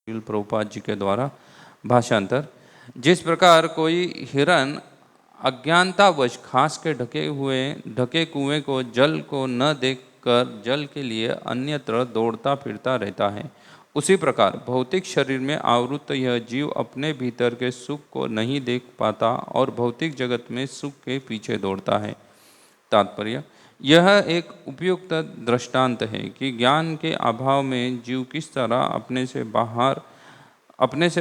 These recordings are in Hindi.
प्रभुपाद जी के द्वारा भाषांतर। जिस प्रकार कोई हिरन अज्ञानतावश घास के ढके कुएं को जल को न देखकर जल के लिए अन्यत्र दौड़ता फिरता रहता है, उसी प्रकार भौतिक शरीर में आवृत यह जीव अपने भीतर के सुख को नहीं देख पाता और भौतिक जगत में सुख के पीछे दौड़ता है। तात्पर्य: यह एक उपयुक्त दृष्टांत है कि ज्ञान के अभाव में जीव किस तरह अपने से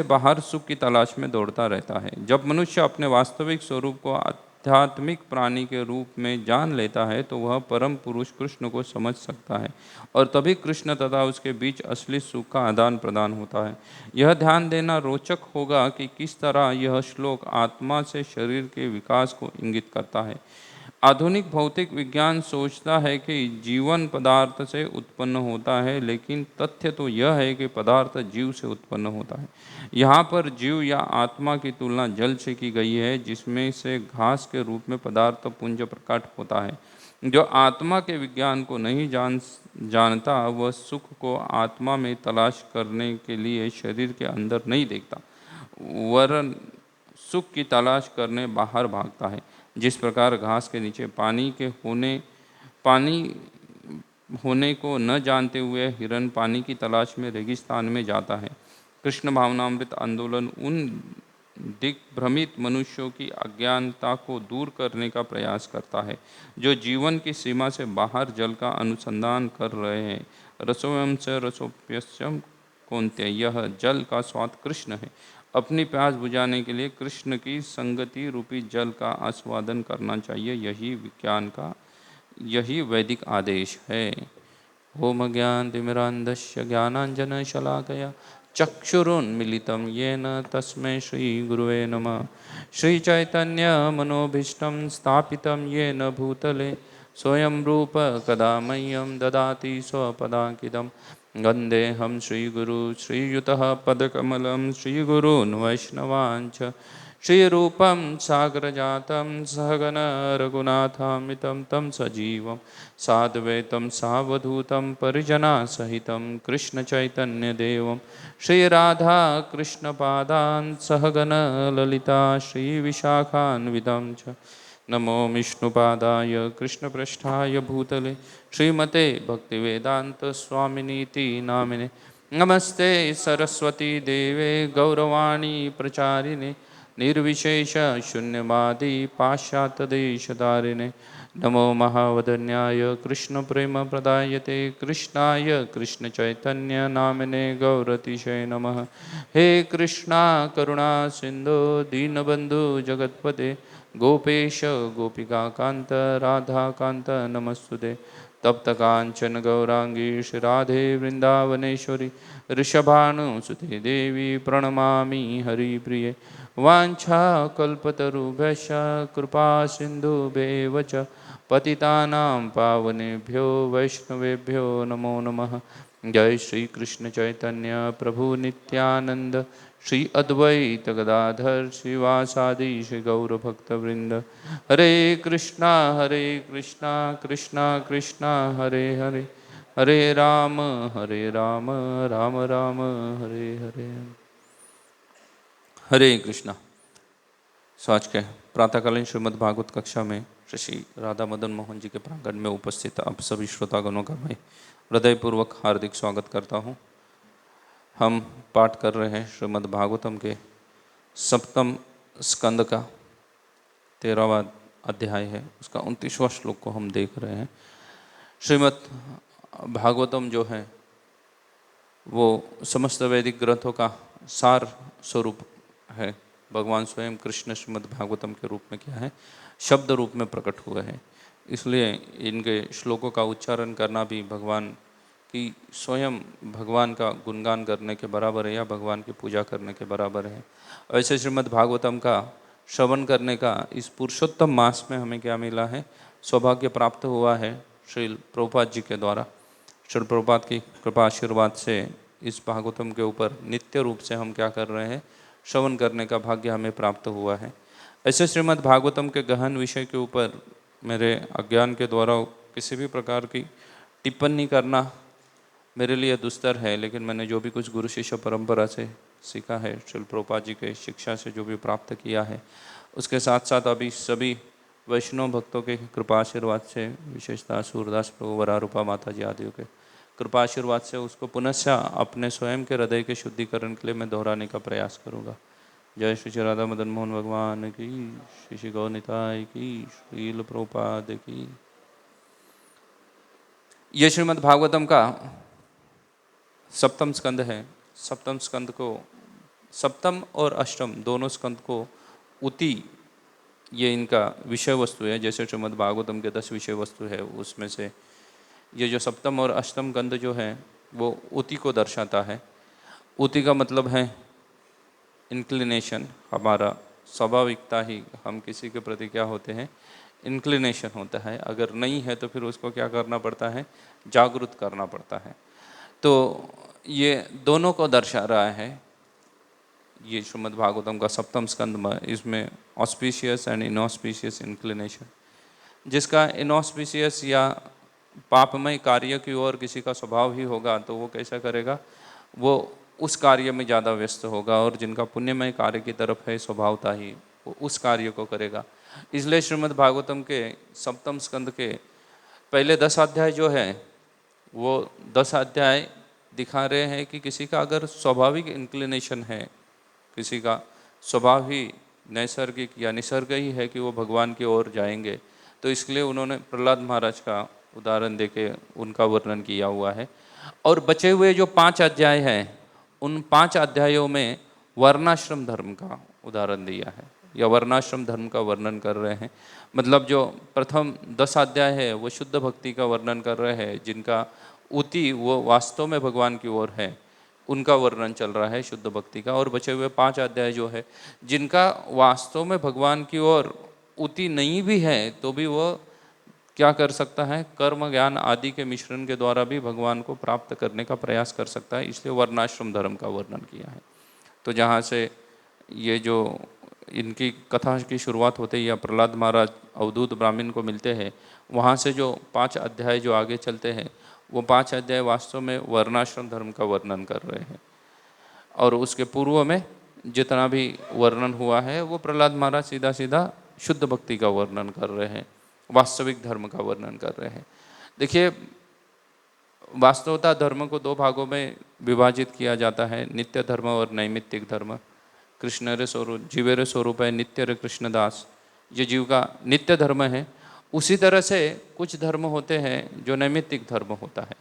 बाहर सुख की तलाश में दौड़ता रहता है। जब मनुष्य अपने वास्तविक स्वरूप को आध्यात्मिक प्राणी के रूप में जान लेता है तो वह परम पुरुष कृष्ण को समझ सकता है और तभी कृष्ण तथा उसके बीच असली सुख का आदान प्रदान होता है। यह ध्यान देना रोचक होगा कि किस तरह यह श्लोक आत्मा से शरीर के विकास को इंगित करता है। आधुनिक भौतिक विज्ञान सोचता है कि जीवन पदार्थ से उत्पन्न होता है, लेकिन तथ्य तो यह है कि पदार्थ जीव से उत्पन्न होता है। यहाँ पर जीव या आत्मा की तुलना जल से की गई है, जिसमें से घास के रूप में पदार्थ पुंज प्रकट होता है। जो आत्मा के विज्ञान को नहीं जानता वह सुख को आत्मा में तलाश करने के लिए शरीर के अंदर नहीं देखता, वरन सुख की तलाश करने बाहर भागता है। जिस प्रकार घास के नीचे पानी होने को न जानते हुए हिरन पानी की तलाश में रेगिस्तान में जाता है, कृष्ण भावनामृत आंदोलन उन दिग्भ्रमित मनुष्यों की अज्ञानता को दूर करने का प्रयास करता है, जो जीवन की सीमा से बाहर जल का अनुसंधान कर रहे हैं। रसोयम च रसोप्यस्यम कौन्तेय, यह जल का स्वाद कृष्ण है। अपनी प्यास बुझाने के लिए कृष्ण की संगति रूपी जल का आस्वादन करना चाहिए। यही वैदिक आदेश है। ओम ज्ञानतिमिरान्धस्य ज्ञानाञ्जनशलाकया चक्षुरुन्मीलितं येन तस्मै श्रीगुरुवे नमः। श्रीचैतन्यमनोभीष्टं स्थापितं येन भूतले स्वयं रूप कदा मह्यं ददाति स्वपदाङ्कितं। वन्देऽहं श्रीगुरु श्रीयुतः पदकमलं श्रीगुरून् वैष्णवांश्च श्रीरूपं सागरजातं सहगण रघुनाथान्वितं तं सजीवं साद्वैतं सावधूतं परिजनसहितं कृष्णचैतन्यदेवं श्रीराधा कृष्णपादान् सहगण ललिता श्रीविशाखान्वितं च। नमो विष्णुपादाय कृष्णपृष्ठाय भूतले श्रीमते भक्तिवेदांत स्वामिनीति नामिने। नमस्ते सरस्वती देवे गौरवाणी प्रचारिणे निर्विशेष शून्यवादी पाश्चात्यदेशधारिणे। नमो महावदन्याय कृष्ण प्रेम प्रदायते कृष्णाय कृष्ण चैतन्य नामिने गौरतिशय नमः। हे कृष्णा करुणा सिंधु दीनबंधु जगतपते गोपेश गोपिकाकांत राधाकांत नमस्तुते। तप्त कांचन गौरांगी श्रीराधे वृंदावनेश्वरी ऋषभानुसुते देवी प्रणमामि हरिप्रिये। वाञ्छाकल्पतरुभ्यश्च कृपा सिन्धुभ्येव च पतितानां पावनेभ्यो वैष्णवेभ्यो नमो नमः। जय श्री कृष्ण चैतन्य प्रभु नित्यानंद श्री अद्वैत गदाधर श्रीवासादि श्री गौरभक्तवृंद। हरे कृष्णा कृष्णा कृष्णा हरे हरे, हरे राम राम राम हरे हरे। हरे कृष्णा। सो आज के प्रातःकालीन श्रीमद् भागवत कक्षा में श्री राधा मदन मोहन जी के प्रांगण में उपस्थित आप सभी श्रोतागणों का मैं हृदयपूर्वक हार्दिक स्वागत करता हूँ। हम पाठ कर रहे हैं श्रीमद् भागवतम के सप्तम स्कंद का 13वां अध्याय है, उसका 29वां श्लोक को हम देख रहे हैं। श्रीमद् भागवतम जो है वो समस्त वैदिक ग्रंथों का सार स्वरूप है। भगवान स्वयं कृष्ण श्रीमद् भागवतम के रूप में क्या है, शब्द रूप में प्रकट हुए हैं, इसलिए इनके श्लोकों का उच्चारण करना भी भगवान की स्वयं भगवान का गुणगान करने के बराबर है या भगवान की पूजा करने के बराबर है। ऐसे श्रीमद् भागवतम का श्रवण करने का इस पुरुषोत्तम मास में हमें क्या मिला है, सौभाग्य प्राप्त हुआ है श्री प्रभुपाद जी के द्वारा। श्री प्रभुपाद की कृपा आशीर्वाद से इस भागवतम के ऊपर नित्य रूप से हम क्या कर रहे हैं, श्रवण करने का भाग्य हमें प्राप्त हुआ है। ऐसे श्रीमद् भागवतम के गहन विषय के ऊपर मेरे अज्ञान के द्वारा किसी भी प्रकार की टिप्पणी करना मेरे लिए दुस्तर है, लेकिन मैंने जो भी कुछ गुरु शिष्य परंपरा से सीखा है, श्रील प्रभुपाद जी के शिक्षा से जो भी प्राप्त किया है, उसके साथ साथ अभी सभी वैष्णव भक्तों के कृपा आशीर्वाद से, विशेषतः सूरदास प्रभु, वरारूपा माता जी आदियों के कृपा आशीर्वाद से उसको पुनः अपने स्वयं के हृदय के शुद्धिकरण के लिए मैं दोहराने का प्रयास करूँगा। जय श्री श्री राधा मदन मोहन भगवान की, श्री श्री गौनिताय की, श्रील प्रभुपाद की। ये श्रीमद् भागवतम का सप्तम स्कंद है। सप्तम स्कंद को, सप्तम और अष्टम दोनों स्कंद को उति, ये इनका विषय वस्तु है। जैसे श्रीमद् भागवतम के 10 विषय वस्तु है, उसमें से ये जो सप्तम और अष्टम स्कंद जो है वो उति को दर्शाता है। उति का मतलब है इंक्लिनेशन, हमारा स्वाभाविकता ही हम किसी के प्रति क्या होते हैं, इंक्लिनेशन होता है। अगर नहीं है तो फिर उसको क्या करना पड़ता है, जागरूक करना पड़ता है। तो ये दोनों को दर्शा रहा है ये श्रीमद् भागवतम का सप्तम स्कंद में। इसमें ऑस्पिशियस एंड इनऑस्पिशियस इंक्लिनेशन, जिसका इनऑस्पिशियस या पापमय कार्य की ओर किसी का स्वभाव ही होगा तो वो कैसा करेगा, वो उस कार्य में ज़्यादा व्यस्त होगा, और जिनका पुण्यमय कार्य की तरफ है स्वभावता ही, वो उस कार्य को करेगा। इसलिए श्रीमद् भागवतम के सप्तम स्कंद के पहले 10 अध्याय जो है वो 10 अध्याय दिखा रहे हैं कि किसी का अगर स्वाभाविक इंक्लिनेशन है, किसी का स्वभाव ही नैसर्गिक या निसर्ग ही है कि वो भगवान की ओर जाएंगे, तो इसलिए उन्होंने प्रहलाद महाराज का उदाहरण देके उनका वर्णन किया हुआ है। और बचे हुए जो 5 अध्याय हैं, उन 5 अध्यायों में वर्णाश्रम धर्म का उदाहरण दिया है, या वर्णाश्रम धर्म का वर्णन कर रहे हैं। मतलब जो प्रथम 10 अध्याय है वो शुद्ध भक्ति का वर्णन कर रहे हैं, जिनका उति वो वास्तव में भगवान की ओर है, उनका वर्णन चल रहा है शुद्ध भक्ति का। और बचे हुए 5 अध्याय जो है, जिनका वास्तव में भगवान की ओर उति नहीं भी है तो भी वो क्या कर सकता है, कर्म ज्ञान आदि के मिश्रण के द्वारा भी भगवान को प्राप्त करने का प्रयास कर सकता है। इसलिए वर्णाश्रम धर्म का वर्णन किया है। तो जहाँ से ये जो इनकी कथा की शुरुआत होते ही या प्रहलाद महाराज अवधूत ब्राह्मण को मिलते हैं, वहाँ से जो 5 अध्याय जो आगे चलते हैं, वो 5 अध्याय वास्तव में वर्णाश्रम धर्म का वर्णन कर रहे हैं। और उसके पूर्व में जितना भी वर्णन हुआ है वो प्रहलाद महाराज सीधा सीधा शुद्ध भक्ति का वर्णन कर रहे हैं, वास्तविक धर्म का वर्णन कर रहे हैं। देखिए, वास्तवता धर्म को 2 भागों में विभाजित किया जाता है, नित्य धर्म और नैमित्तिक धर्म। कृष्ण रे स्वरूप, जीवेरे स्वरूप है नित्य रे कृष्णदास, ये जीव का नित्य धर्म है। उसी तरह से कुछ धर्म होते हैं जो नैमित्तिक धर्म होता है।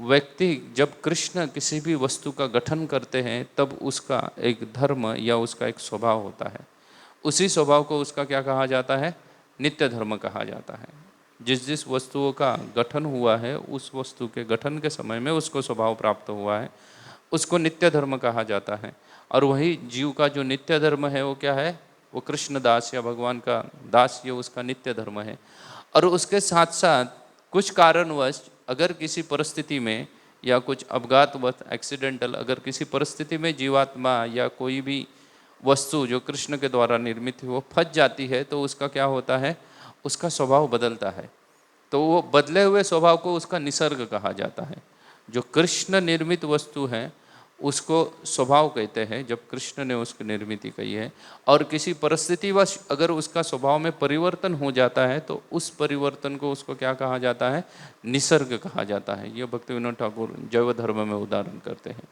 व्यक्ति जब कृष्ण किसी भी वस्तु का गठन करते हैं तब उसका एक धर्म या उसका एक स्वभाव होता है। उसी स्वभाव को उसका क्या कहा जाता है, नित्य धर्म कहा जाता है। जिस जिस वस्तुओं का गठन हुआ है उस वस्तु के गठन के समय में उसको स्वभाव प्राप्त हुआ है, उसको नित्य धर्म कहा जाता है। और वही जीव का जो नित्य धर्म है वो क्या है, वो कृष्ण दास या भगवान का दास, ये उसका नित्य धर्म है। और उसके साथ साथ कुछ कारणवश अगर किसी परिस्थिति में या कुछ अपघातवश एक्सीडेंटल अगर किसी परिस्थिति में जीवात्मा या कोई भी वस्तु जो कृष्ण के द्वारा निर्मित है वो फंस जाती है, तो उसका क्या होता है, उसका स्वभाव बदलता है। तो वो बदले हुए स्वभाव को उसका निसर्ग कहा जाता है। जो कृष्ण निर्मित वस्तु है उसको स्वभाव कहते हैं, जब कृष्ण ने उसकी निर्मित की है। और किसी परिस्थितिवश अगर उसका स्वभाव में परिवर्तन हो जाता है तो उस परिवर्तन को उसको क्या कहा जाता है, निसर्ग कहा जाता है। ये भक्तिविनोद ठाकुर जैव धर्म में उदाहरण करते हैं।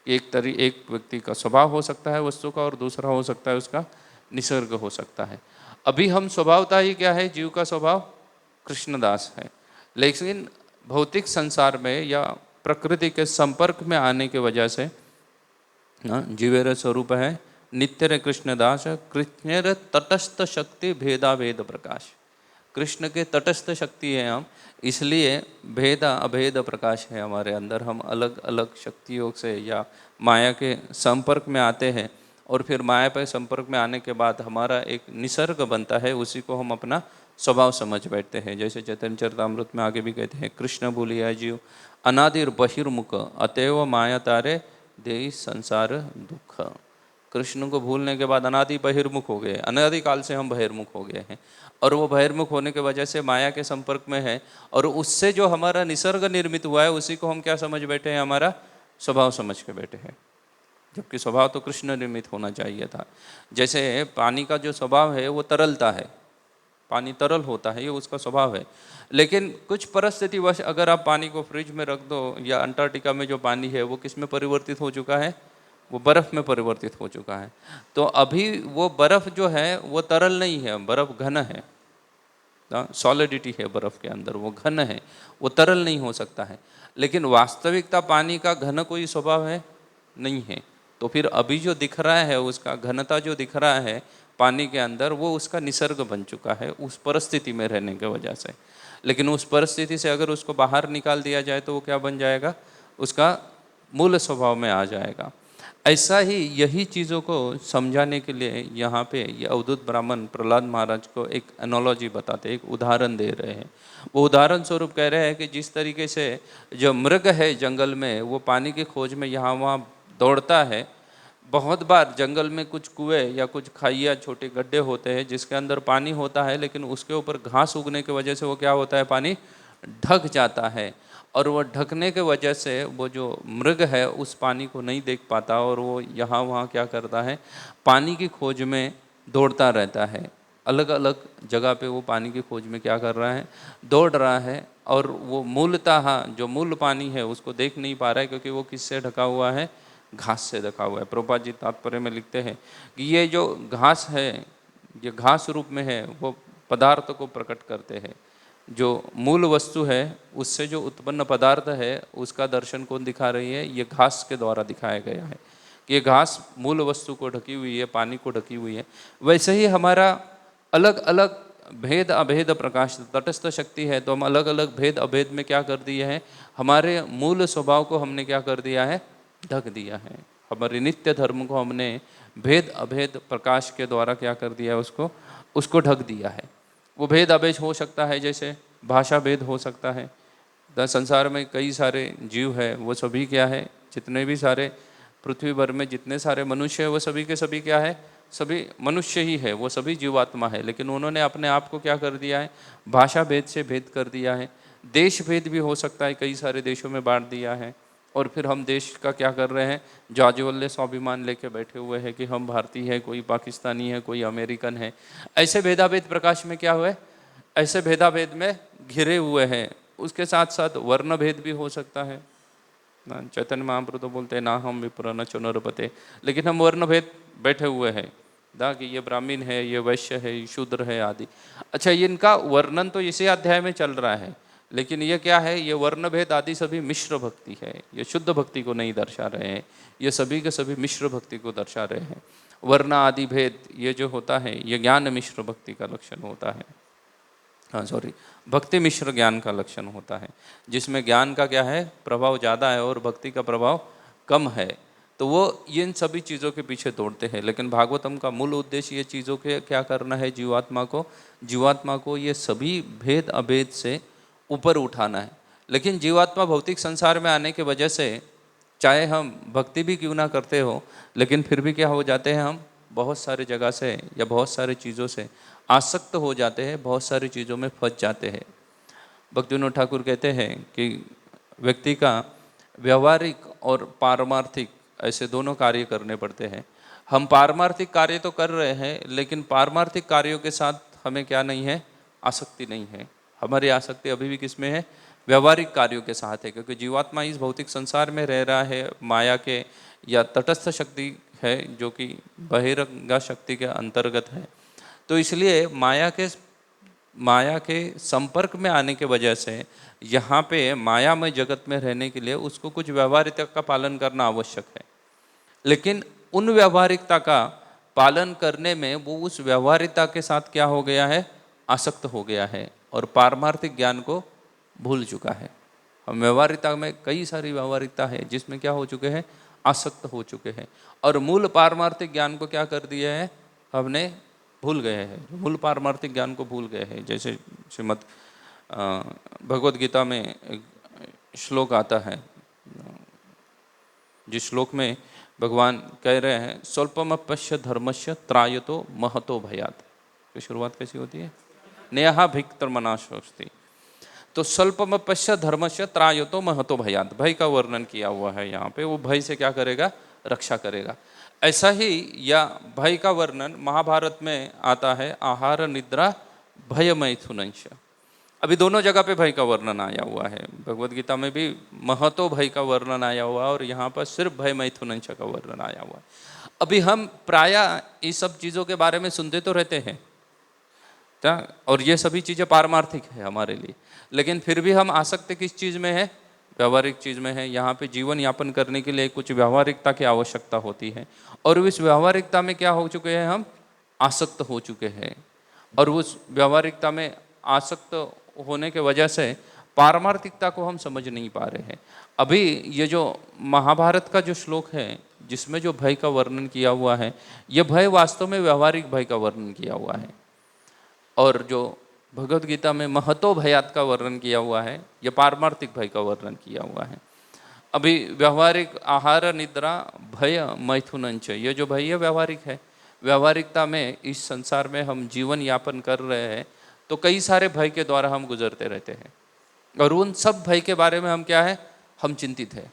एक व्यक्ति का स्वभाव हो सकता है वस्तु का, और दूसरा हो सकता है उसका निसर्ग हो सकता है। अभी हम स्वभावता ही क्या है, जीव का स्वभाव कृष्णदास है। लेकिन भौतिक संसार में या प्रकृति के संपर्क में आने की वजह से जीवेर स्वरूप है नित्य रे कृष्णदास, कृष्ण रे तटस्थ शक्ति भेदा भेद प्रकाश। कृष्ण के तटस्थ शक्ति है हम, इसलिए भेद अभेद प्रकाश है हमारे अंदर। हम अलग अलग शक्तियों से या माया के संपर्क में आते हैं, और फिर माया पर संपर्क में आने के बाद हमारा एक निसर्ग बनता है, उसी को हम अपना स्वभाव समझ बैठते हैं। जैसे चैतन्य चरितामृत में आगे भी कहते हैं, कृष्ण बोलिया जीव अनादिर बहिर्मुख अतएव माया तारे देई संसार दुख। कृष्ण को भूलने के बाद अनादि बहिर्मुख हो गए, अनादि काल से हम बहिर्मुख हो गए हैं, और वो बहिर्मुख होने के वजह से माया के संपर्क में है, और उससे जो हमारा निसर्ग निर्मित हुआ है उसी को हम क्या समझ बैठे हैं, हमारा स्वभाव समझ के बैठे हैं, जबकि स्वभाव तो कृष्ण निर्मित होना चाहिए था। जैसे पानी का जो स्वभाव है वो तरलता है, पानी तरल होता है, ये उसका स्वभाव है, लेकिन कुछ परिस्थितिवश अगर आप पानी को फ्रिज में रख दो, या अंटार्कटिका में जो पानी है वो किस में परिवर्तित हो चुका है, वो बर्फ़ में परिवर्तित हो चुका है। तो अभी वो बर्फ़ जो है वो तरल नहीं है, बर्फ़ घन है, सॉलिडिटी है बर्फ़ के अंदर, वो घन है, वो तरल नहीं हो सकता है। लेकिन वास्तविकता पानी का घन कोई स्वभाव है नहीं है। तो फिर अभी जो दिख रहा है, उसका घनता जो दिख रहा है पानी के अंदर, वो उसका निसर्ग बन चुका है उस परिस्थिति में रहने की वजह से। लेकिन उस परिस्थिति से अगर उसको बाहर निकाल दिया जाए तो वो क्या बन जाएगा, उसका मूल स्वभाव में आ जाएगा। ऐसा ही यही चीज़ों को समझाने के लिए यहाँ पे ये अवधूत ब्राह्मण प्रहलाद महाराज को एक एनोलॉजी बताते, एक उदाहरण दे रहे हैं। वो उदाहरण स्वरूप कह रहे हैं कि जिस तरीके से जो मृग है जंगल में, वो पानी की खोज में यहाँ वहाँ दौड़ता है, बहुत बार जंगल में कुछ कुएं या कुछ खाइया छोटे गड्ढे होते हैं जिसके अंदर पानी होता है, लेकिन उसके ऊपर घास उगने की वजह से वो क्या होता है, पानी ढक जाता है, और वो ढकने के वजह से वो जो मृग है उस पानी को नहीं देख पाता, और वो यहाँ वहाँ क्या करता है, पानी की खोज में दौड़ता रहता है। अलग अलग जगह पे वो पानी की खोज में क्या कर रहा है, दौड़ रहा है, और वो मूलतः जो मूल पानी है उसको देख नहीं पा रहा है, क्योंकि वो किससे ढका हुआ है, घास से ढका हुआ है। प्रभुपाद जी तात्पर्य में लिखते हैं कि ये जो घास है, ये घास रूप में है, वो पदार्थ को प्रकट करते हैं। जो मूल वस्तु है उससे जो उत्पन्न पदार्थ है उसका दर्शन कौन दिखा रही है, ये घास के द्वारा दिखाया गया है कि ये घास मूल वस्तु को ढकी हुई है, पानी को ढकी हुई है। वैसे ही हमारा अलग अलग भेद अभेद प्रकाश, तटस्थ शक्ति है तो हम अलग अलग भेद अभेद में क्या कर दिए हैं, हमारे मूल स्वभाव को हमने क्या कर दिया है, ढक दिया है। हमारे नित्य धर्म को हमने भेद अभेद प्रकाश के द्वारा क्या कर दिया है, उसको ढक दिया है। वो भेद अभेद हो सकता है, जैसे भाषा भेद हो सकता है। संसार में कई सारे जीव है, वो सभी क्या है, जितने भी सारे पृथ्वी भर में जितने सारे मनुष्य है वो सभी के सभी क्या है, सभी मनुष्य ही है, वो सभी जीवात्मा है। लेकिन उन्होंने अपने आप को क्या कर दिया है, भाषा भेद से भेद कर दिया है। देश भेद भी हो सकता है, कई सारे देशों में बांट दिया है, और फिर हम देश का क्या कर रहे हैं, जाज्वल्य स्वाभिमान लेके बैठे हुए हैं कि हम भारतीय है, कोई पाकिस्तानी है, कोई अमेरिकन है। ऐसे भेदाभेद प्रकाश में क्या हुए, ऐसे भेदाभेद में घिरे हुए हैं। उसके साथ साथ वर्ण भेद भी हो सकता है ना। चैतन्य महाप्रभु तो बोलते हैं ना हम विप्र न चुनरपते, लेकिन हम वर्ण भेद बैठे हुए हैं दा कि ये ब्राह्मण है, ये वैश्य है, ये शूद्र है आदि। अच्छा, इनका वर्णन तो इसी अध्याय में चल रहा है, लेकिन ये क्या है, ये वर्ण भेद आदि सभी मिश्र भक्ति है, ये शुद्ध भक्ति को नहीं दर्शा रहे हैं, ये सभी के सभी मिश्र भक्ति को दर्शा रहे हैं। वर्ण आदि भेद ये जो होता है ये ज्ञान मिश्र भक्ति का लक्षण होता है, हाँ सॉरी, भक्ति मिश्र ज्ञान का लक्षण होता है, जिसमें ज्ञान का क्या है, प्रभाव ज़्यादा है और भक्ति का प्रभाव कम है। तो वो इन सभी चीज़ों के पीछे दौड़ते हैं। लेकिन भागवतम का मूल उद्देश्य ये चीज़ों के क्या करना है, जीवात्मा को ये सभी भेद अभेद से ऊपर उठाना है। लेकिन जीवात्मा भौतिक संसार में आने के वजह से, चाहे हम भक्ति भी क्यों ना करते हो, लेकिन फिर भी क्या हो जाते हैं, हम बहुत सारे जगह से या बहुत सारे चीज़ों से आसक्त हो जाते हैं, बहुत सारी चीज़ों में फंस जाते हैं। भक्तिविनोद ठाकुर कहते हैं कि व्यक्ति का व्यवहारिक और पारमार्थिक ऐसे दोनों कार्य करने पड़ते हैं। हम पारमार्थिक कार्य तो कर रहे हैं, लेकिन पारमार्थिक कार्यों के साथ हमें क्या नहीं है, आसक्ति नहीं है। हमारी आसक्ति अभी भी किस में है, व्यवहारिक कार्यों के साथ है, क्योंकि जीवात्मा इस भौतिक संसार में रह रहा है, माया के या तटस्थ शक्ति है जो कि बहिरंगा शक्ति के अंतर्गत है। तो इसलिए माया के संपर्क में आने के वजह से यहाँ पे मायामय जगत में रहने के लिए उसको कुछ व्यवहारिकता का पालन करना आवश्यक है। लेकिन उन व्यवहारिकता का पालन करने में वो उस व्यवहारिकता के साथ क्या हो गया है, आसक्त हो गया है और पारमार्थिक ज्ञान को भूल चुका है। हम व्यवहारिकता में कई सारी व्यवहारिकता है जिसमें क्या हो चुके हैं, आसक्त हो चुके हैं, और मूल पारमार्थिक ज्ञान को क्या कर दिया है, हमने भूल गए हैं, मूल पारमार्थिक ज्ञान को भूल गए हैं। जैसे श्रीमद् भगवद गीता में एक श्लोक आता है, जिस श्लोक में भगवान कह रहे हैं स्वल्पमप्यस्य धर्मस्य त्रायतो महतो भयात्, की शुरुआत कैसी होती है? नेहा भिक्तर्मनाशोस्ति। तो स्वल्पमप्यस्य धर्मस्य त्रायतो महतो भयात्, भय का वर्णन किया हुआ है यहाँ पे। वो भय से क्या करेगा? रक्षा करेगा। ऐसा ही या भय का वर्णन महाभारत में आता है आहार निद्रा भय मैथुनंश। अभी दोनों जगह पे भय का वर्णन आया हुआ है। भगवद गीता में भी महतो भय का वर्णन आया हुआ है और यहाँ पर सिर्फ भय मैथुनंश का वर्णन आया हुआ है। अभी हम प्रायः इस सब चीज़ों के बारे में सुनते तो रहते हैं और ये सभी चीज़ें पारमार्थिक है हमारे लिए, लेकिन फिर भी हम आसक्त किस चीज़ में है? व्यावहारिक चीज़ में है। यहाँ पे जीवन यापन करने के लिए कुछ व्यावहारिकता की आवश्यकता होती है और इस व्यावहारिकता में क्या हो चुके हैं? हम आसक्त हो चुके हैं और उस व्यावहारिकता में आसक्त होने के वजह से पारमार्थिकता को हम समझ नहीं पा रहे हैं। अभी ये जो महाभारत का जो श्लोक है जिसमें जो भय का वर्णन किया हुआ है, ये भय वास्तव में व्यावहारिक भय का वर्णन किया हुआ है। और जो भगवद गीता में महतो भयात का वर्णन किया हुआ है, यह पारमार्थिक भय का वर्णन किया हुआ है। अभी व्यावहारिक आहार निद्रा भय मैथुनंच, ये जो भय है व्यावहारिक है। व्यावहारिकता में इस संसार में हम जीवन यापन कर रहे हैं तो कई सारे भय के द्वारा हम गुजरते रहते हैं और उन सब भय के बारे में हम क्या है? हम चिंतित है।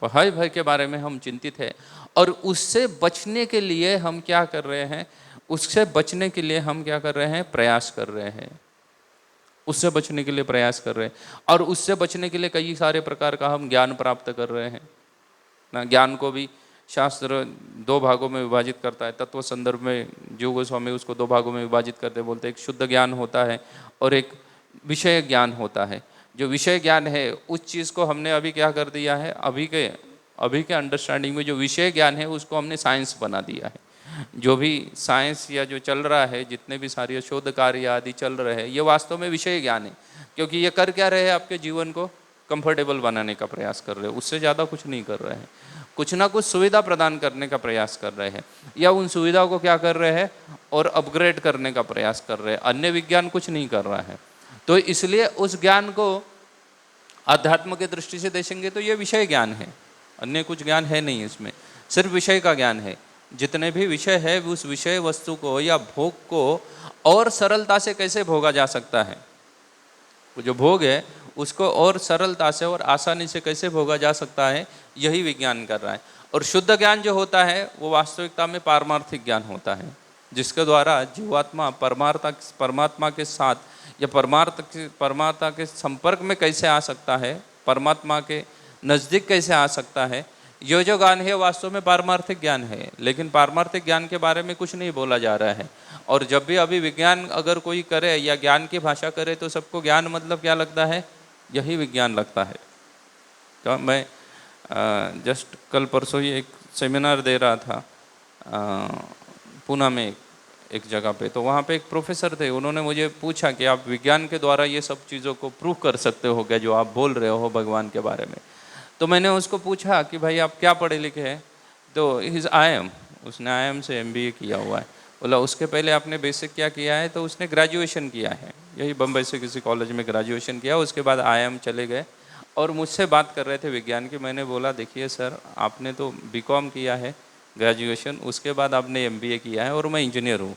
हर भय के बारे में हम चिंतित है और उससे बचने के लिए हम क्या कर रहे हैं? उससे बचने के लिए हम क्या कर रहे हैं? प्रयास कर रहे हैं। उससे बचने के लिए प्रयास कर रहे हैं और उससे बचने के लिए कई सारे प्रकार का हम ज्ञान प्राप्त कर रहे हैं ना। ज्ञान को भी शास्त्र दो भागों में विभाजित करता है। तत्व संदर्भ में जीव गोस्वामी उसको दो भागों में विभाजित करते बोलते हैं, एक शुद्ध ज्ञान होता है और एक विषय ज्ञान होता है। जो विषय ज्ञान है उस चीज़ को हमने अभी क्या कर दिया है? अभी के अंडरस्टैंडिंग में जो विषय ज्ञान है उसको हमने साइंस बना दिया है। जो भी साइंस या जो चल रहा है, जितने भी सारे शोध कार्य आदि चल रहे हैं, ये वास्तव में विषय ज्ञान है, क्योंकि ये कर क्या रहे हैं? आपके जीवन को कंफर्टेबल बनाने का प्रयास कर रहे हैं। उससे ज़्यादा कुछ नहीं कर रहे हैं। कुछ ना कुछ सुविधा प्रदान करने का प्रयास कर रहे हैं या उन सुविधाओं को क्या कर रहे हैं? और अपग्रेड करने का प्रयास कर रहे हैं। अन्य विज्ञान कुछ नहीं कर रहा है। तो इसलिए उस ज्ञान को अध्यात्म की दृष्टि से देखेंगे तो ये विषय ज्ञान है, अन्य कुछ ज्ञान है नहीं इसमें, सिर्फ विषय का ज्ञान है। जितने भी विषय है उस विषय वस्तु को या भोग को और सरलता से कैसे भोगा जा सकता है, वो जो भोग है उसको और सरलता से और आसानी से कैसे भोगा जा सकता है, यही विज्ञान कर रहा है। और शुद्ध ज्ञान जो होता है वो वास्तविकता में पारमार्थिक ज्ञान होता है, जिसके द्वारा जीवात्मा परमात्मा के साथ या परमात्मा के संपर्क में कैसे आ सकता है, परमात्मा के नज़दीक कैसे आ सकता है। ये जो ज्ञान है वास्तव में पारमार्थिक ज्ञान है, लेकिन पारमार्थिक ज्ञान के बारे में कुछ नहीं बोला जा रहा है। और जब भी अभी विज्ञान अगर कोई करे या ज्ञान की भाषा करे तो सबको ज्ञान मतलब क्या लगता है? यही विज्ञान लगता है। तो मैं जस्ट कल परसों ही एक सेमिनार दे रहा था पुणे में एक जगह पे, तो वहाँ पे एक प्रोफेसर थे। उन्होंने मुझे पूछा कि आप विज्ञान के द्वारा ये सब चीज़ों को प्रूव कर सकते हो क्या जो आप बोल रहे हो भगवान के बारे में? तो मैंने उसको पूछा कि भाई आप क्या पढ़े लिखे हैं? तो IIM, उसने IIM से MBA किया हुआ है। बोला उसके पहले आपने बेसिक क्या किया है? तो उसने ग्रेजुएशन किया है, यही बम्बई से किसी कॉलेज में ग्रेजुएशन किया। उसके बाद IIM चले गए और मुझसे बात कर रहे थे विज्ञान की। मैंने बोला देखिए सर, आपने तो BCom किया है ग्रेजुएशन, उसके बाद आपने MBA किया है और मैं इंजीनियर हूँ।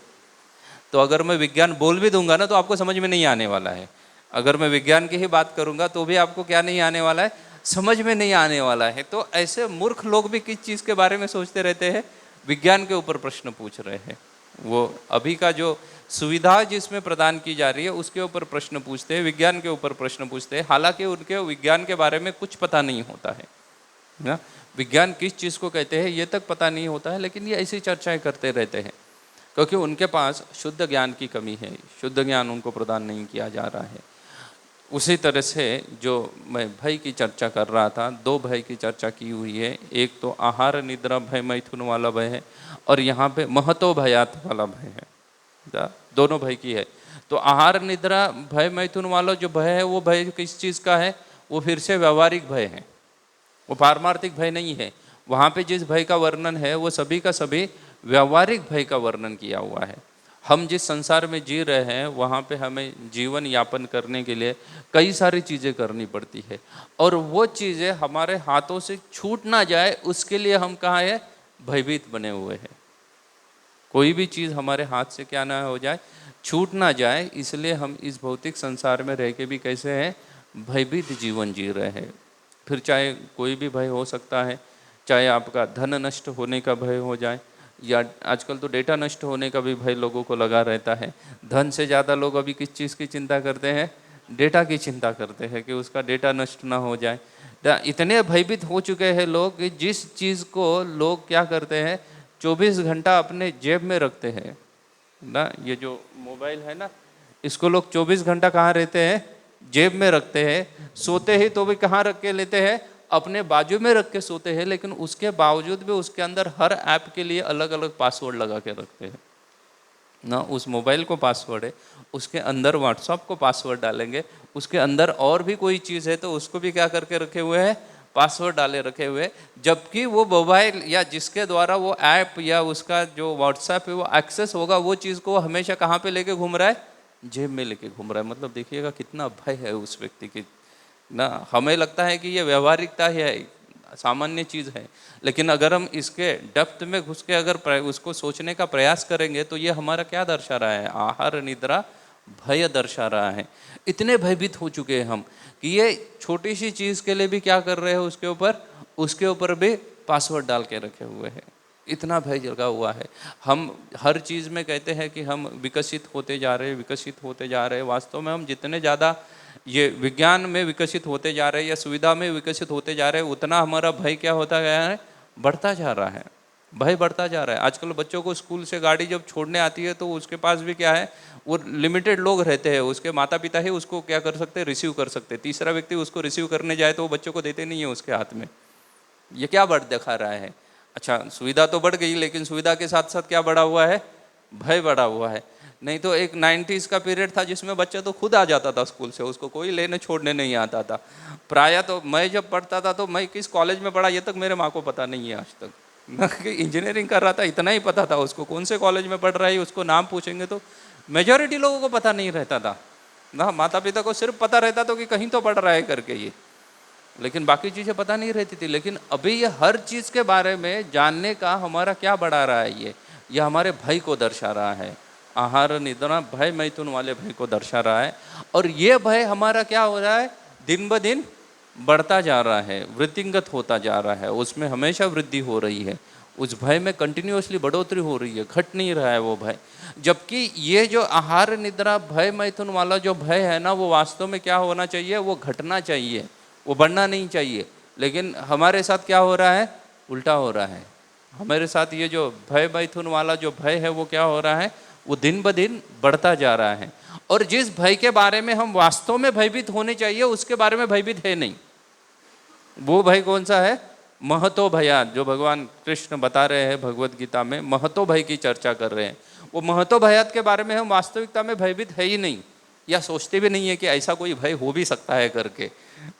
तो अगर मैं विज्ञान बोल भी दूंगा ना तो आपको समझ में नहीं आने वाला है। अगर मैं विज्ञान की ही बात करूंगा तो भी आपको क्या नहीं आने वाला है? समझ में नहीं आने वाला है। तो ऐसे मूर्ख लोग भी किस चीज़ के बारे में सोचते रहते हैं? विज्ञान के ऊपर प्रश्न पूछ रहे हैं। वो अभी का जो सुविधा जिसमें प्रदान की जा रही है उसके ऊपर प्रश्न पूछते हैं, विज्ञान के ऊपर प्रश्न पूछते हैं, हालांकि उनके विज्ञान के बारे में कुछ पता नहीं होता है ना। विज्ञान किस चीज़ को कहते हैं ये तक पता नहीं होता है, लेकिन ये ऐसी चर्चाएं करते रहते हैं क्योंकि उनके पास शुद्ध ज्ञान की कमी है, शुद्ध ज्ञान उनको प्रदान नहीं किया जा रहा है। उसी तरह से जो मैं भय की चर्चा कर रहा था, दो भय की चर्चा की हुई है। एक तो आहार निद्रा भय मैथुन वाला भय है और यहाँ पे महतो भयात वाला भय है, दोनों भय की है। तो आहार निद्रा भय मैथुन वाला जो भय है वो भय किस चीज़ का है? वो फिर से व्यावहारिक भय है, वो पारमार्थिक भय नहीं है। वहाँ पे जिस भय का वर्णन है वो सभी का सभी व्यावहारिक भय का वर्णन किया हुआ है। हम जिस संसार में जी रहे हैं वहाँ पे हमें जीवन यापन करने के लिए कई सारी चीज़ें करनी पड़ती है, और वो चीज़ें हमारे हाथों से छूट ना जाए उसके लिए हम कहाँ है, भयभीत बने हुए हैं। कोई भी चीज़ हमारे हाथ से क्या ना हो जाए, छूट ना जाए, इसलिए हम इस भौतिक संसार में रह के भी कैसे हैं, भयभीत जीवन जी रहे हैं। फिर चाहे कोई भी भय हो सकता है, चाहे आपका धन नष्ट होने का भय हो जाए, या आजकल तो डेटा नष्ट होने का भी भय लोगों को लगा रहता है। धन से ज़्यादा लोग अभी किस चीज़ की चिंता करते हैं, डेटा की चिंता करते हैं कि उसका डेटा नष्ट ना हो जाए। इतने भयभीत हो चुके हैं लोग कि जिस चीज़ को लोग क्या करते हैं, 24 घंटा अपने जेब में रखते हैं ना, ये जो मोबाइल है ना, इसको लोग 24 घंटा कहाँ रहते हैं, जेब में रखते हैं। सोते ही तो भी कहाँ रख के लेते हैं, अपने बाजू में रख के सोते हैं, लेकिन उसके बावजूद भी उसके अंदर हर ऐप के लिए अलग अलग पासवर्ड लगा के रखते हैं ना। उस मोबाइल को पासवर्ड है, उसके अंदर व्हाट्सअप को पासवर्ड डालेंगे, उसके अंदर और भी कोई चीज़ है तो उसको भी क्या करके रखे हुए हैं, पासवर्ड डाले रखे हुए। जबकि वो मोबाइल या जिसके द्वारा वो ऐप या उसका जो व्हाट्सएप है वो एक्सेस होगा, वो चीज़ को वो हमेशा कहाँ पे लेके घूम रहा है, जेब में लेके घूम रहा है। मतलब देखिएगा कितना भय है उस व्यक्ति की ना। हमें लगता है कि ये व्यवहारिकता ही है, सामान्य चीज़ है, लेकिन अगर हम इसके डेप्थ में घुस के अगर उसको सोचने का प्रयास करेंगे तो ये हमारा क्या दर्शा रहा है, आहार निद्रा भय दर्शा रहा है। इतने भयभीत हो चुके हैं हम कि ये छोटी सी चीज़ के लिए भी क्या कर रहे हैं, उसके ऊपर भी पासवर्ड डाल के रखे हुए हैं। इतना भय जगा हुआ है। हम हर चीज़ में कहते हैं कि हम विकसित होते जा रहे हैं, विकसित होते जा रहे हैं। वास्तव में हम जितने ज़्यादा ये विज्ञान में विकसित होते जा रहे हैं या सुविधा में विकसित होते जा रहे हैं, उतना हमारा भय क्या होता गया है, बढ़ता जा रहा है। भय बढ़ता जा रहा है। आजकल बच्चों को स्कूल से गाड़ी जब छोड़ने आती है तो उसके पास भी क्या है, वो लिमिटेड लोग रहते हैं, उसके माता पिता ही उसको क्या कर सकते हैं, रिसीव कर सकते हैं। तीसरा व्यक्ति उसको रिसीव करने जाए तो वो बच्चों को देते नहीं है उसके हाथ में। ये क्या बढ़ दिखा रहा है। अच्छा, सुविधा तो बढ़ गई, लेकिन सुविधा के साथ साथ क्या बढ़ा हुआ है, भय बढ़ा हुआ है। नहीं तो एक 90s का पीरियड था जिसमें बच्चा तो खुद आ जाता था स्कूल से, उसको कोई लेने छोड़ने नहीं आता था। प्रायः तो मैं जब पढ़ता था तो मैं किस कॉलेज में पढ़ा ये तक मेरे माँ को पता नहीं है आज तक ना, कि इंजीनियरिंग कर रहा था इतना ही पता था उसको। कौन से कॉलेज में पढ़ रहा है उसको नाम पूछेंगे तो मेजॉरिटी लोगों को पता नहीं रहता था ना। माता पिता को सिर्फ पता रहता था कि कहीं तो पढ़ रहा है करके ये, लेकिन बाकी चीज़ें पता नहीं रहती थी। लेकिन अभी ये हर चीज़ के बारे में जानने का हमारा क्या बढ़ा रहा है, ये हमारे भय को दर्शा रहा है। आहार निद्रा भय मैथुन वाले भय को दर्शा रहा है। और ये भय हमारा क्या हो रहा है, दिन ब दिन बढ़ता जा रहा है, वृद्धिंगत होता जा रहा है, उसमें हमेशा वृद्धि हो रही है। उस भय में कंटिन्यूअसली बढ़ोतरी हो रही है, घट नहीं रहा है वो भय। जबकि ये जो आहार निद्रा भय मैथुन वाला जो भय है ना, वो वास्तव में क्या होना चाहिए, वो घटना चाहिए, वो बढ़ना नहीं चाहिए। लेकिन हमारे साथ क्या हो रहा है, उल्टा हो रहा है। हमारे साथ ये जो भय मैथुन वाला जो भय है वो क्या हो रहा है, वो दिन ब दिन बढ़ता जा रहा है। और जिस भय के बारे में हम वास्तव में भयभीत होने चाहिए उसके बारे में भयभीत है नहीं। वो भय कौन सा है, महतो भयात, जो भगवान कृष्ण बता रहे हैं भगवत गीता में, महतो भय की चर्चा कर रहे हैं। वो महतो भयात के बारे में हम वास्तविकता में भयभीत है ही नहीं, या सोचते भी नहीं है कि ऐसा कोई भय हो भी सकता है करके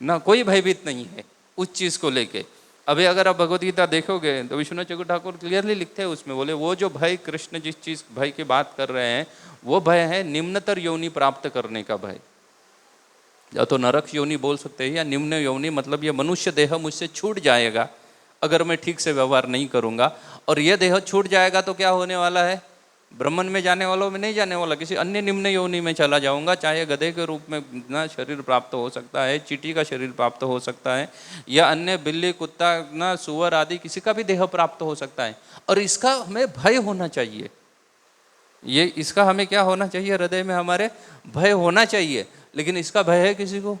ना। कोई भयभीत नहीं है उस चीज़ को लेके। अभी अगर आप भगवत गीता देखोगे तो विश्वनाथ चक्रवर्ती ठाकुर क्लियरली लिखते हैं उसमें, बोले वो जो भय कृष्ण जिस चीज़ भय की बात कर रहे हैं वो भय है निम्नतर योनि प्राप्त करने का भय। या तो नरक योनि बोल सकते हैं, या निम्न योनि, मतलब ये मनुष्य देह मुझसे छूट जाएगा अगर मैं ठीक से व्यवहार नहीं करूँगा। और ये देह छूट जाएगा तो क्या होने वाला है, ब्रह्मन में जाने वालों में नहीं जाने वाला, किसी अन्य निम्न योनि में चला जाऊंगा। चाहे गधे के रूप में ना शरीर प्राप्त हो सकता है, चींटी का शरीर प्राप्त हो सकता है, या अन्य बिल्ली कुत्ता ना सुअर आदि किसी का भी देह प्राप्त हो सकता है। और इसका हमें भय होना चाहिए। ये इसका हमें क्या होना चाहिए, हृदय में हमारे भय होना चाहिए। लेकिन इसका भय है किसी को,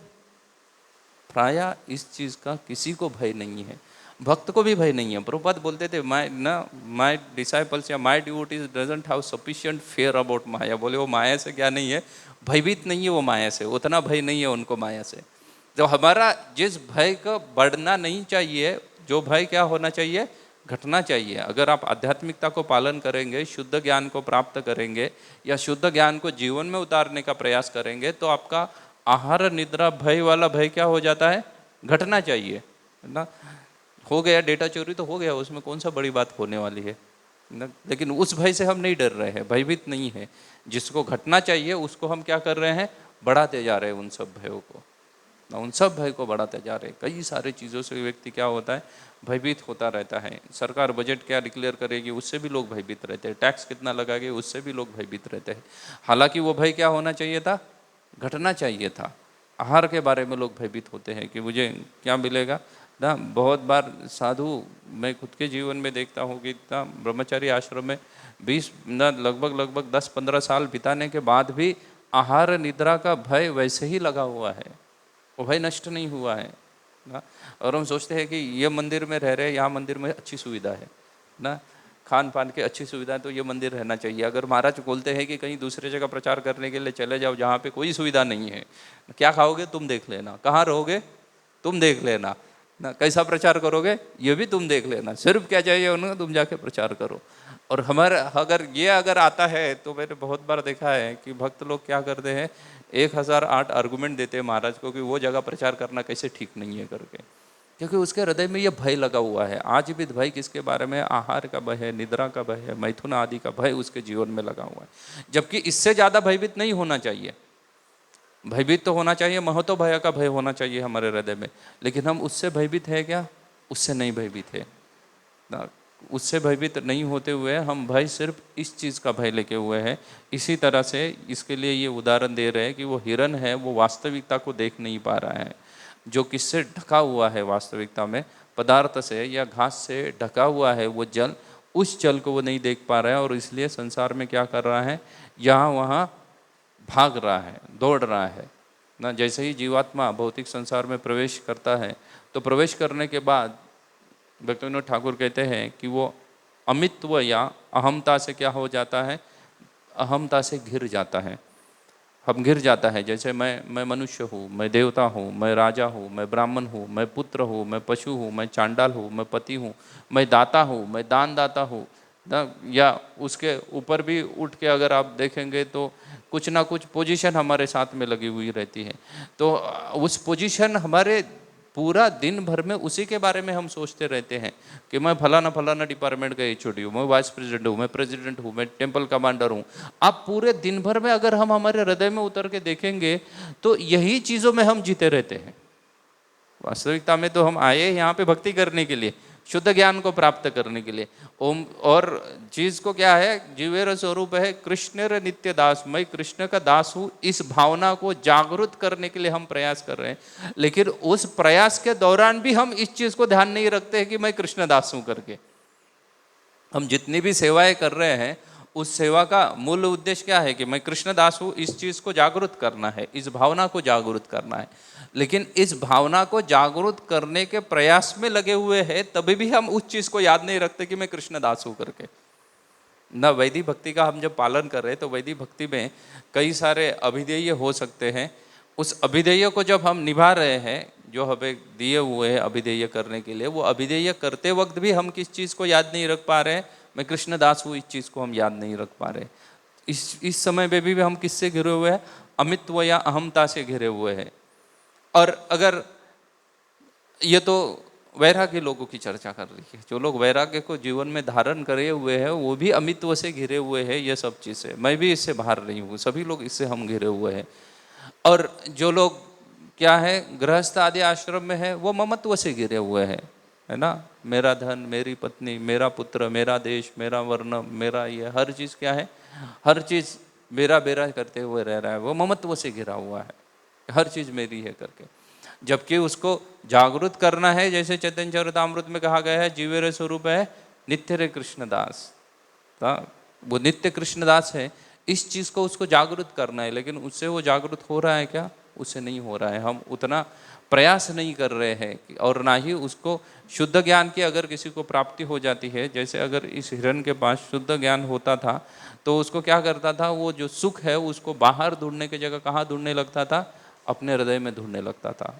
प्रायः इस चीज़ का किसी को भय नहीं है। भक्त को भी भय नहीं है। प्रभुपाद बोलते थे, माय डिसाइपल्स या my devotees doesn't have sufficient fear about maya. बोले वो माया से क्या नहीं है, भयभीत नहीं है वो माया से, उतना भय नहीं है उनको माया से। तो हमारा जिस भय का बढ़ना नहीं चाहिए, जो भय क्या होना चाहिए, घटना चाहिए। अगर आप आध्यात्मिकता को पालन करेंगे, शुद्ध ज्ञान को प्राप्त करेंगे या शुद्ध ज्ञान को जीवन में उतारने का प्रयास करेंगे, तो आपका आहार निद्रा भय वाला भय क्या हो जाता है, घटना चाहिए ना। हो गया डेटा चोरी तो हो गया, उसमें कौन सा बड़ी बात होने वाली है लेकिन उस भय से हम नहीं डर रहे हैं, भयभीत नहीं है। जिसको घटना चाहिए उसको हम क्या कर रहे हैं, बढ़ाते जा रहे हैं उन सब भयों को, उन सब भय को बढ़ाते जा रहे हैं। कई सारे चीज़ों से व्यक्ति क्या होता है, भयभीत होता रहता है। सरकार बजट क्या डिक्लेयर करेगी उससे भी लोग भयभीत रहते हैं, टैक्स कितना लगाएगी उससे भी लोग भयभीत रहते हैं। हालांकि वो भय क्या होना चाहिए था, घटना चाहिए था। आहार के बारे में लोग भयभीत होते हैं कि मुझे क्या मिलेगा ना। बहुत बार साधु, मैं खुद के जीवन में देखता हूँ कि ना ब्रह्मचारी आश्रम में 20 ना लगभग 10-15 साल बिताने के बाद भी आहार निद्रा का भय वैसे ही लगा हुआ है, वो भय नष्ट नहीं हुआ है ना। और हम सोचते हैं कि ये मंदिर में रह रहे हैं, यहाँ मंदिर में अच्छी सुविधा है ना, खान पान की अच्छी सुविधा है, तो ये मंदिर रहना चाहिए। अगर महाराज बोलते हैं कि कहीं दूसरे जगह प्रचार करने के लिए चले जाओ जहाँ पे कोई सुविधा नहीं है, क्या खाओगे तुम देख लेना, कहाँ रहोगे तुम देख लेना ना, कैसा प्रचार करोगे ये भी तुम देख लेना, सिर्फ क्या चाहिए उन्हें, तुम जाके प्रचार करो। और हमारा अगर आता है तो मैंने बहुत बार देखा है कि भक्त लोग क्या करते हैं, 1008 आर्गूमेंट देते हैं महाराज को कि वो जगह प्रचार करना कैसे ठीक नहीं है करके, क्योंकि उसके हृदय में ये भय लगा हुआ है। आज भी भय किसके बारे में, आहार का भय है, निद्रा का भय है, मैथुन आदि का भय उसके जीवन में लगा हुआ है। जबकि इससे ज़्यादा भयभीत नहीं होना चाहिए। भयभीत तो होना चाहिए, महतो भय का भय होना चाहिए हमारे हृदय में, लेकिन हम उससे भयभीत है क्या, उससे नहीं भयभीत है ना। उससे भयभीत नहीं होते हुए हम भय सिर्फ इस चीज़ का भय लेके हुए हैं। इसी तरह से इसके लिए ये उदाहरण दे रहे हैं कि वो हिरन है, वो वास्तविकता को देख नहीं पा रहा है। जो किससे ढका हुआ है वास्तविकता में, पदार्थ से या घास से ढका हुआ है वो जल, उस जल को वो नहीं देख पा रहा है, और इसलिए संसार में क्या कर रहा है, यहाँ वहाँ भाग रहा है, दौड़ रहा है ना। जैसे ही जीवात्मा भौतिक संसार में प्रवेश करता है, तो प्रवेश करने के बाद भक्तिविनोद ठाकुर कहते हैं कि वो अमित्व या अहमता से क्या हो जाता है, अहमता से घिर जाता है। हम घिर जाता है, जैसे मैं मनुष्य हूँ, मैं देवता हूँ, मैं राजा हूँ, मैं ब्राह्मण हूँ, मैं पुत्र हूँ, मैं पशु हूँ, मैं चांडाल हूँ, मैं पति हूँ, मैं दाता हूँ, मैं दान दाता हूँ ना। या उसके ऊपर भी उठ के अगर आप देखेंगे तो कुछ ना कुछ पोजीशन हमारे साथ में लगी हुई रहती है। तो उस पोजीशन हमारे पूरा दिन भर में उसी के बारे में हम सोचते रहते हैं कि मैं फलाना डिपार्टमेंट का एचओडी हूँ, मैं वाइस प्रेसिडेंट हूँ, मैं प्रेसिडेंट हूँ, मैं टेम्पल कमांडर हूँ। आप पूरे दिन भर में अगर हम हमारे हृदय में उतर के देखेंगे तो यही चीज़ों में हम जीते रहते हैं। वास्तविकता में तो हम आए यहाँ पे भक्ति करने के लिए, शुद्ध ज्ञान को प्राप्त करने के लिए। ओम और चीज को क्या है, जीवेर स्वरूप है कृष्ण नित्य दास, मैं कृष्ण का दास हूँ, इस भावना को जागृत करने के लिए हम प्रयास कर रहे हैं। लेकिन उस प्रयास के दौरान भी हम इस चीज को ध्यान नहीं रखते हैं कि मैं कृष्ण दास हूँ करके। हम जितनी भी सेवाएं कर रहे हैं उस सेवा का मूल उद्देश्य क्या है कि मैं कृष्ण दास हूँ, इस चीज को जागृत करना है, इस भावना को जागृत करना है। लेकिन इस भावना को जागृत करने के प्रयास में लगे हुए हैं, तभी भी हम उस चीज को याद नहीं रखते कि मैं कृष्ण दास हूँ करके ना। वैदिक भक्ति का हम जब पालन कर रहे हैं तो वैदिक भक्ति में कई सारे अभिधेय हो सकते हैं। उस अभिधेय को जब हम निभा रहे हैं, जो हमें दिए हुए हैं अभिधेय करने के लिए, वो अभिधेय करते वक्त भी हम किस चीज़ को याद नहीं रख पा रहे हैं, मैं कृष्ण दास हूँ, इस चीज़ को हम याद नहीं रख पा रहे। इस समय में भी हम किससे घिरे हुए हैं, अमित्व या अहमता से घिरे हुए हैं। और अगर ये तो वैराग्य लोगों की चर्चा कर रही है, जो लोग वैराग्य को जीवन में धारण करे हुए हैं वो भी अमित्व से घिरे हुए हैं। ये सब चीज़ें, मैं भी इससे बाहर नहीं हूँ, सभी लोग इससे हम घिरे हुए हैं। और जो लोग क्या है गृहस्थ आदि आश्रम में है, वो ममत्व से घिरे हुए हैं, है ना। मेरा धन, मेरी पत्नी, मेरा पुत्र, मेरा देश, मेरा वर्ण, मेरा ये हर चीज़ क्या है, हर चीज़ मेरा बेरा करते हुए रह रहा है, वो ममत्व से घिरा हुआ है, हर चीज़ मेरी है करके। जबकि उसको जागृत करना है, जैसे चैतन्य चरितामृत में कहा गया है, जीवेर स्वरूप है नित्य रे कृष्णदास, वो नित्य कृष्णदास है। इस चीज़ को उसको जागृत करना है, लेकिन उससे वो जागृत हो रहा है क्या, उससे नहीं हो रहा है। हम उतना प्रयास नहीं कर रहे हैं, और ना ही उसको शुद्ध ज्ञान की अगर किसी को प्राप्ति हो जाती है, जैसे अगर इस हिरण के पास शुद्ध ज्ञान होता था तो उसको क्या करता था, वो जो सुख है उसको बाहर ढूंढने की जगह कहाँ ढूंढने लगता था, अपने हृदय में ढूंढने लगता था,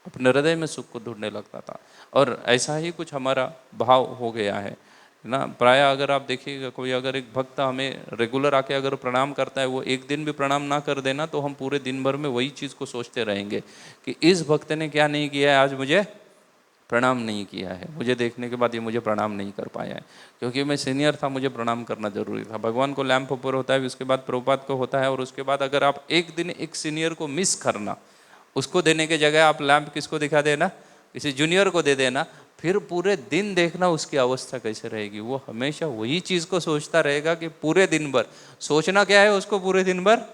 अपने हृदय में सुख को ढूंढने लगता था। और ऐसा ही कुछ हमारा भाव हो गया है ना। प्राय अगर आप देखिएगा, कोई अगर एक भक्त हमें रेगुलर आके अगर प्रणाम करता है, वो एक दिन भी प्रणाम ना कर देना तो हम पूरे दिन भर में वही चीज़ को सोचते रहेंगे कि इस भक्त ने क्या नहीं किया है आज मुझे प्रणाम नहीं किया है। मुझे देखने के बाद ये मुझे प्रणाम नहीं कर पाया है, क्योंकि मैं सीनियर था, मुझे प्रणाम करना जरूरी था। भगवान को लैंप ऊपर होता है, उसके बाद प्रभुपाद को होता है, और उसके बाद अगर आप एक दिन एक सीनियर को मिस करना, उसको देने की जगह आप लैंप किसको दिखा देना, किसी जूनियर को दे देना, फिर पूरे दिन देखना उसकी अवस्था कैसे रहेगी। वो हमेशा वही चीज़ को सोचता रहेगा कि पूरे दिन भर सोचना क्या है उसको, पूरे दिन भर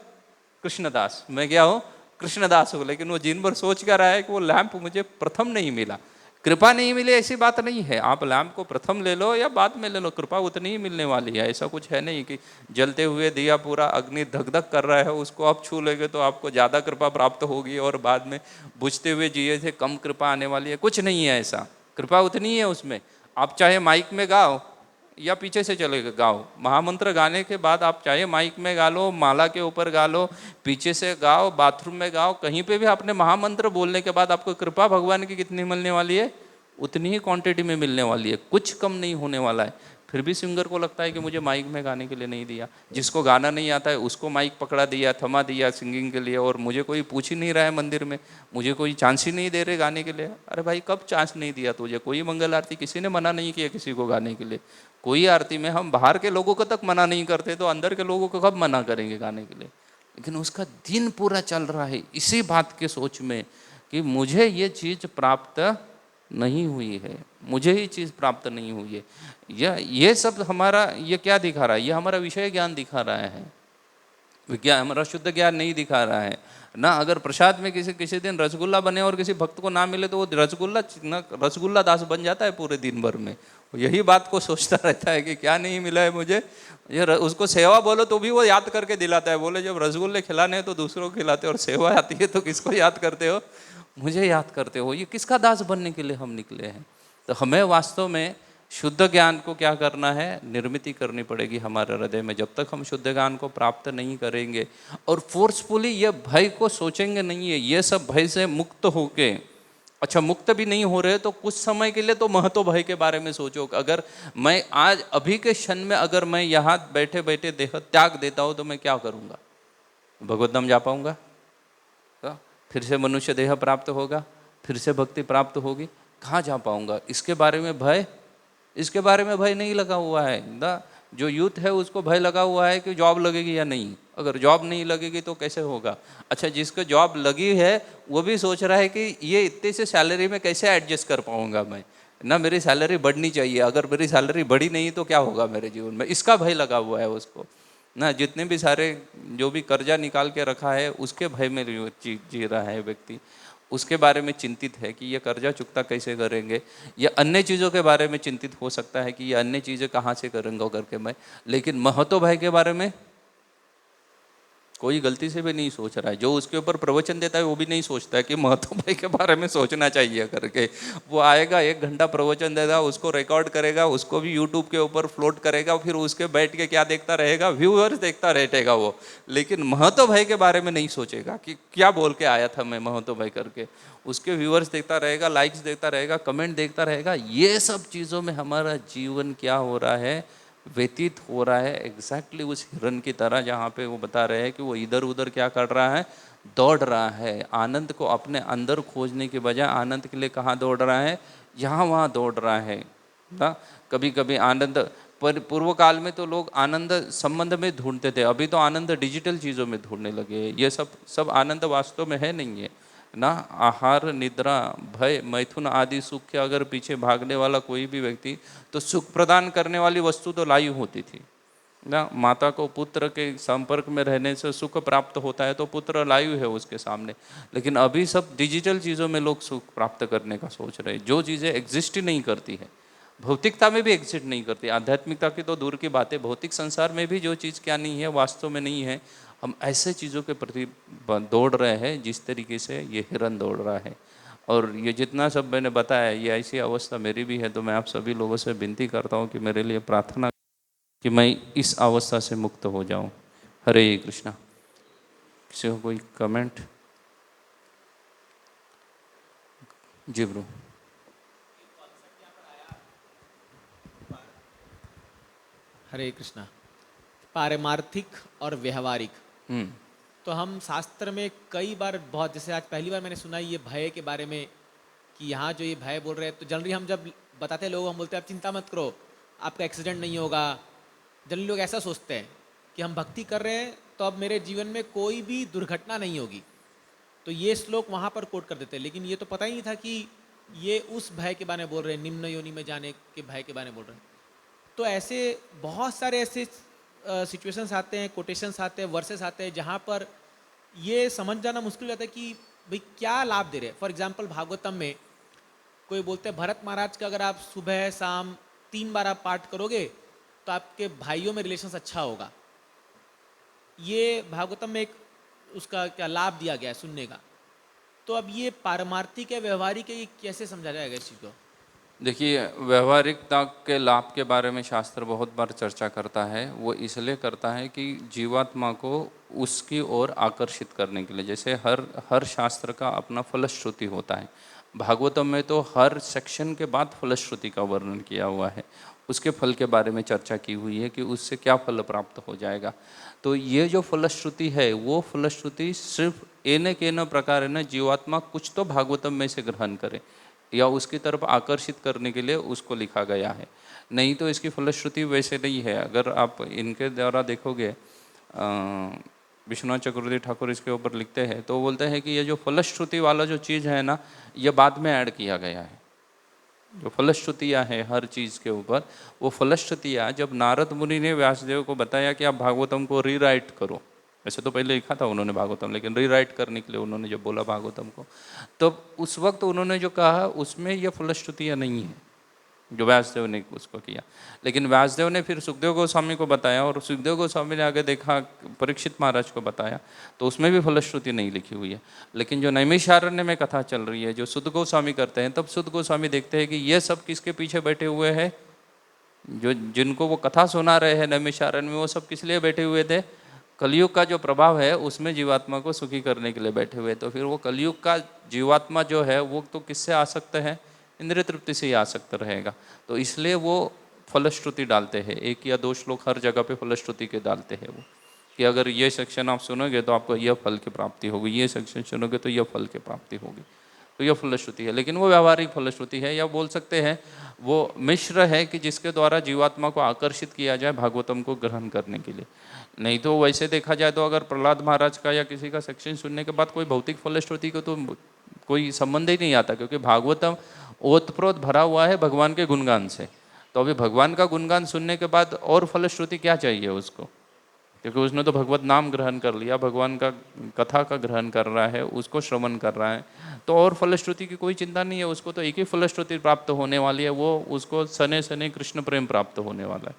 कृष्णदास, मैं क्या हूँ, कृष्णदास हो। लेकिन वो दिन भर सोच क्या रहा है कि वो लैंप मुझे प्रथम नहीं मिला, कृपा नहीं मिली, ऐसी बात नहीं है। आप लैंप को प्रथम ले लो या बाद में ले लो, कृपा उतनी ही मिलने वाली है। ऐसा कुछ है नहीं कि जलते हुए दिया पूरा अग्नि धक धक कर रहा है, उसको आप छू लेंगे तो आपको ज़्यादा कृपा प्राप्त होगी, और बाद में बुझते हुए जिए थे कम कृपा आने वाली है। कुछ नहीं है ऐसा, कृपा उतनी है उसमें। आप चाहे माइक में गाओ या पीछे से चले गाओ, महामंत्र गाने के बाद आप चाहे माइक में गा लो, माला के ऊपर गा लो, पीछे से गाओ, बाथरूम में गाओ, कहीं पे भी आपने महामंत्र बोलने के बाद आपको कृपा भगवान की कितनी मिलने वाली है, उतनी ही क्वांटिटी में मिलने वाली है, कुछ कम नहीं होने वाला है। फिर भी सिंगर को लगता है कि मुझे माइक में गाने के लिए नहीं दिया, जिसको गाना नहीं आता है उसको माइक पकड़ा दिया, थमा दिया सिंगिंग के लिए, और मुझे कोई पूछ ही नहीं रहा है मंदिर में, मुझे कोई चांस ही नहीं दे रहे गाने के लिए। अरे भाई कब चांस नहीं दिया तुझे? कोई मंगल आरती किसी ने मना नहीं किया किसी को गाने के लिए। कोई आरती में हम बाहर के लोगों को तक मना नहीं करते, तो अंदर के लोगों को कब मना करेंगे गाने के लिए? लेकिन उसका दिन पूरा चल रहा है इसी बात के सोच में कि मुझे ये चीज़ प्राप्त नहीं हुई है, मुझे ही चीज़ प्राप्त नहीं हुई है। ये सब हमारा ये क्या दिखा रहा है? ये हमारा विषय ज्ञान दिखा रहा है, विज्ञान हमारा शुद्ध ज्ञान नहीं दिखा रहा है ना। अगर प्रसाद में किसी दिन रसगुल्ला बने और किसी भक्त को ना मिले, तो वो रसगुल्ला दास बन जाता है पूरे दिन भर में। यही बात को सोचता रहता है कि क्या नहीं मिला है मुझे। उसको सेवा बोलो तो भी वो याद करके दिलाता है, बोले जब रसगुल्ले खिलाने हैं तो दूसरों को खिलाते हो, और सेवा आती है तो किसको याद करते हो, मुझे याद करते हो। ये किसका दास बनने के लिए हम निकले हैं? तो हमें वास्तव में शुद्ध ज्ञान को क्या करना है, निर्मित करनी पड़ेगी हमारे हृदय में। जब तक हम शुद्ध ज्ञान को प्राप्त नहीं करेंगे और फोर्सफुली ये भय को सोचेंगे नहीं है, ये सब भय से मुक्त होके, अच्छा मुक्त भी नहीं हो रहे तो कुछ समय के लिए तो महत्व भय के बारे में सोचो। अगर मैं आज अभी के क्षण में अगर मैं यहाँ बैठे बैठे देह त्याग देता हूँ तो मैं क्या करूँगा? भगवत धाम जा पाऊँगा? तो फिर से मनुष्य देह प्राप्त होगा, फिर से भक्ति प्राप्त होगी, कहाँ जा पाऊँगा? इसके बारे में भय, इसके बारे में भय नहीं लगा हुआ है ना। जो यूथ है उसको भय लगा हुआ है कि जॉब लगेगी या नहीं, अगर जॉब नहीं लगेगी तो कैसे होगा। अच्छा जिसको जॉब लगी है वो भी सोच रहा है कि ये इतने से सैलरी में कैसे एडजस्ट कर पाऊंगा मैं, ना मेरी सैलरी बढ़नी चाहिए, अगर मेरी सैलरी बढ़ी नहीं तो क्या होगा मेरे जीवन में, इसका भय लगा हुआ है उसको ना। जितने भी सारे जो भी कर्जा निकाल के रखा है उसके भय में जी रहा है व्यक्ति, उसके बारे में चिंतित है कि ये कर्जा चुकता कैसे करेंगे, या अन्य चीज़ों के बारे में चिंतित हो सकता है कि ये अन्य चीज़ें कहाँ से करूँगा करके मैं। लेकिन महतो भाई के बारे में कोई गलती से भी नहीं सोच रहा है। जो उसके ऊपर प्रवचन देता है वो भी नहीं सोचता है कि महतो भाई के बारे में सोचना चाहिए करके। वो आएगा 1 घंटा प्रवचन देगा, उसको रिकॉर्ड करेगा, उसको भी यूट्यूब के ऊपर फ्लोट करेगा, फिर उसके बैठ के क्या देखता रहेगा, व्यूअर्स देखता रहेगा वो। लेकिन महतो भाई के बारे में नहीं सोचेगा कि क्या बोल के आया था मैं महतो भाई करके। उसके व्यूअर्स देखता रहेगा, लाइक्स देखता रहेगा, कमेंट देखता रहेगा। ये सब चीज़ों में हमारा जीवन क्या हो रहा है, व्यतीत हो रहा है। एग्जैक्टली उस हिरन की तरह जहाँ पे वो बता रहे हैं कि वो इधर उधर क्या कर रहा है, दौड़ रहा है। आनंद को अपने अंदर खोजने के बजाय आनंद के लिए कहाँ दौड़ रहा है, यहाँ वहाँ दौड़ रहा है ना। कभी कभी आनंद, पर पूर्व काल में तो लोग आनंद संबंध में ढूंढते थे, अभी तो आनंद डिजिटल चीज़ों में ढूंढने लगे। ये सब आनंद वास्तव में है नहीं है ना। आहार, निद्रा, भय, मैथुन आदि सुख के अगर पीछे भागने वाला कोई भी व्यक्ति, तो सुख प्रदान करने वाली वस्तु तो लाई होती थी ना। माता को पुत्र के संपर्क में रहने से सुख प्राप्त होता है, तो पुत्र लायु है उसके सामने। लेकिन अभी सब डिजिटल चीज़ों में लोग सुख प्राप्त करने का सोच रहे हैं, जो चीज़ें एग्जिस्ट ही नहीं करती है, भौतिकता में भी एग्जिस्ट नहीं करती। आध्यात्मिकता की तो दूर की बात है, भौतिक संसार में भी जो चीज़ क्या नहीं है, वास्तव में नहीं है। हम ऐसे चीज़ों के प्रति दौड़ रहे हैं जिस तरीके से ये हिरन दौड़ रहा है। और ये जितना सब मैंने बताया, ये ऐसी अवस्था मेरी भी है। तो मैं आप सभी लोगों से विनती करता हूँ कि मेरे लिए प्रार्थना कि मैं इस अवस्था से मुक्त हो जाऊँ। हरे कृष्णा। किसी को कोई कमेंट? जी ब्रो। हरे कृष्णा। पारमार्थिक और व्यवहारिक, तो हम शास्त्र में कई बार बहुत, जैसे आज पहली बार मैंने सुना ये भय के बारे में कि यहाँ जो ये भय बोल रहे हैं, तो जनरली हम जब बताते हैं लोग, हम बोलते हैं आप चिंता मत करो, आपका एक्सीडेंट नहीं होगा। जनरली लोग ऐसा सोचते हैं कि हम भक्ति कर रहे हैं तो अब मेरे जीवन में कोई भी दुर्घटना नहीं होगी, तो ये श्लोक वहाँ पर कोट कर देते हैं। लेकिन ये तो पता ही नहीं था कि ये उस भय के बारे में बोल रहे हैं, निम्न योनि में जाने के भय के बारे में बोल रहे हैं। तो ऐसे बहुत सारे ऐसे सिचुएशंस आते हैं, कोटेशंस आते हैं, वर्सेस आते हैं, जहाँ पर ये समझ जाना मुश्किल हो जाता है कि भाई क्या लाभ दे रहे हैं। फॉर एग्जाम्पल भागवतम में कोई बोलते हैं भरत महाराज का अगर आप सुबह शाम 3 बार आप पाठ करोगे तो आपके भाइयों में रिलेशंस अच्छा होगा। ये भागवतम में एक उसका क्या लाभ दिया गया है सुनने का। तो अब ये पारमार्थिक है, व्यवहारिक है, ये कैसे समझा जाएगा इस चीज़ को? देखिए, व्यवहारिकता के लाभ के बारे में शास्त्र बहुत बार चर्चा करता है। वो इसलिए करता है कि जीवात्मा को उसकी ओर आकर्षित करने के लिए। जैसे हर हर शास्त्र का अपना फलश्रुति होता है। भागवतम में तो हर सेक्शन के बाद फलश्रुति का वर्णन किया हुआ है, उसके फल के बारे में चर्चा की हुई है कि उससे क्या फल प्राप्त हो जाएगा। तो ये जो फलश्रुति है, वो फलश्रुति सिर्फ एन के न प्रकार न जीवात्मा कुछ तो भागवतम में से ग्रहण करे या उसकी तरफ आकर्षित करने के लिए उसको लिखा गया है। नहीं तो इसकी फलश्रुति वैसे नहीं है। अगर आप इनके द्वारा देखोगे, विश्वनाथ चक्रवर्ती ठाकुर इसके ऊपर लिखते हैं तो बोलते हैं कि ये जो फलश्रुति वाला जो चीज़ है ना, ये बाद में ऐड किया गया है। जो फलश्रुतियाँ हैं हर चीज़ के ऊपर, वो फलश्रुतियाँ जब नारद मुनि ने व्यासदेव को बताया कि आप भागवतम को रीराइट करो, वैसे तो पहले लिखा था उन्होंने भागवतम, लेकिन रीराइट करने के लिए उन्होंने जब बोला भागवतम को, तब उस वक्त उन्होंने जो कहा उसमें ये फलश्रुतियाँ नहीं है जो व्यासदेव ने उसको किया। लेकिन व्यासदेव ने फिर सुखदेव गोस्वामी को बताया और सुखदेव गोस्वामी ने आगे देखा, परीक्षित महाराज को बताया, तो उसमें भी फलश्रुति नहीं लिखी हुई है। लेकिन जो नैमिषारण्य में कथा चल रही है, जो सुध गोस्वामी करते हैं, तब सुध गोस्वामी देखते हैं कि ये सब किसके पीछे बैठे हुए हैं, जो जिनको वो कथा सुना रहे हैं नैमिषारण्य में, वो सब किस लिए बैठे हुए थे? कलयुग का जो प्रभाव है उसमें जीवात्मा को सुखी करने के लिए बैठे हुए। तो फिर वो कलयुग का जीवात्मा जो है वो तो किससे आसक्त है? इंद्रिय तृप्ति से ही आसक्त रहेगा। तो इसलिए वो फलश्रुति डालते हैं, 1 या 2 श्लोक हर जगह पे फलश्रुति के डालते हैं वो, कि अगर ये सेक्शन आप सुनोगे तो आपको यह फल की प्राप्ति होगी, ये सेक्शन सुनोगे तो यह फल की प्राप्ति होगी। तो यह फलश्रुति है, लेकिन वो व्यावहारिक फलश्रुति है, या बोल सकते हैं वो मिश्र है कि जिसके द्वारा जीवात्मा को आकर्षित किया जाए भागवतम को ग्रहण करने के लिए। नहीं तो वैसे देखा जाए तो अगर प्रहलाद महाराज का या किसी का सेक्शन सुनने के बाद कोई भौतिक फलश्रुति को तो कोई संबंध ही नहीं आता, क्योंकि भागवतम ओतप्रोत भरा हुआ है भगवान के गुणगान से। तो अभी भगवान का गुणगान सुनने के बाद और फलश्रुति क्या चाहिए उसको? क्योंकि उसने तो भगवत नाम ग्रहण कर लिया, भगवान का कथा का ग्रहण कर रहा है, उसको श्रवण कर रहा है, तो और फलश्रुति की कोई चिंता नहीं है उसको। तो एक ही फलश्रुति प्राप्त होने वाली है, वो उसको सने सने कृष्ण प्रेम प्राप्त होने वाला है।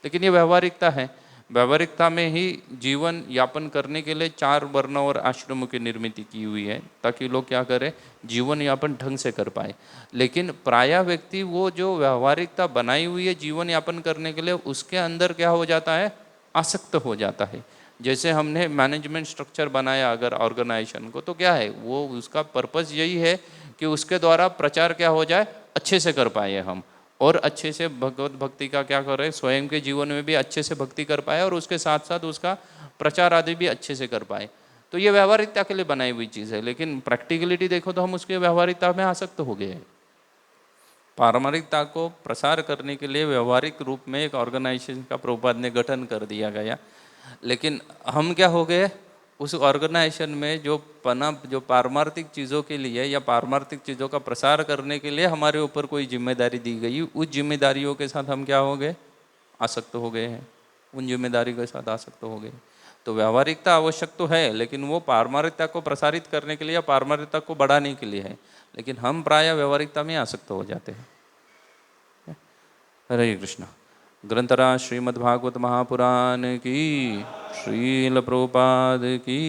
लेकिन ये व्यवहारिकता है। व्यवहारिकता में ही जीवन यापन करने के लिए 4 वर्ण और आश्रमों की निर्मित की हुई है, ताकि लोग क्या करें, जीवन यापन ढंग से कर पाए। लेकिन प्रायः व्यक्ति वो जो व्यवहारिकता बनाई हुई है जीवन यापन करने के लिए, उसके अंदर क्या हो जाता है, आसक्त हो जाता है। जैसे हमने मैनेजमेंट स्ट्रक्चर बनाया अगर ऑर्गेनाइजेशन को, तो क्या है वो, उसका पर्पस यही है कि उसके द्वारा प्रचार क्या हो जाए, अच्छे से कर पाए हम, और अच्छे से भगवत भक्ति का क्या करें, स्वयं के जीवन में भी अच्छे से भक्ति कर पाए और उसके साथ साथ उसका प्रचार आदि भी अच्छे से कर पाए। तो ये व्यवहारिकता के लिए बनाई हुई चीज़ है। लेकिन प्रैक्टिकलिटी देखो तो हम उसके व्यवहारिकता में आसक्त हो गए हैं। पारमारिकता को प्रसार करने के लिए व्यवहारिक रूप में एक ऑर्गेनाइजेशन का प्रभुपाद ने गठन कर दिया गया। लेकिन हम क्या हो गए, उस ऑर्गेनाइजेशन में जो पारमार्थिक चीज़ों के लिए या पारमार्थिक चीज़ों का प्रसार करने के लिए हमारे ऊपर कोई जिम्मेदारी दी गई, उस जिम्मेदारियों के साथ हम क्या हो गए, आसक्त हो गए हैं, उन जिम्मेदारी के साथ आसक्त हो गए। तो व्यवहारिकता आवश्यक तो है, लेकिन वो पारमारिकता को प्रसारित करने के लिए या पारमारिकता को बढ़ाने के लिए है। लेकिन हम प्रायः व्यवहारिकता में आसक्त हो जाते हैं। हरे कृष्णा। ग्रंथराज श्रीमद्भागवत महापुराण की, श्रील प्रभुपाद की।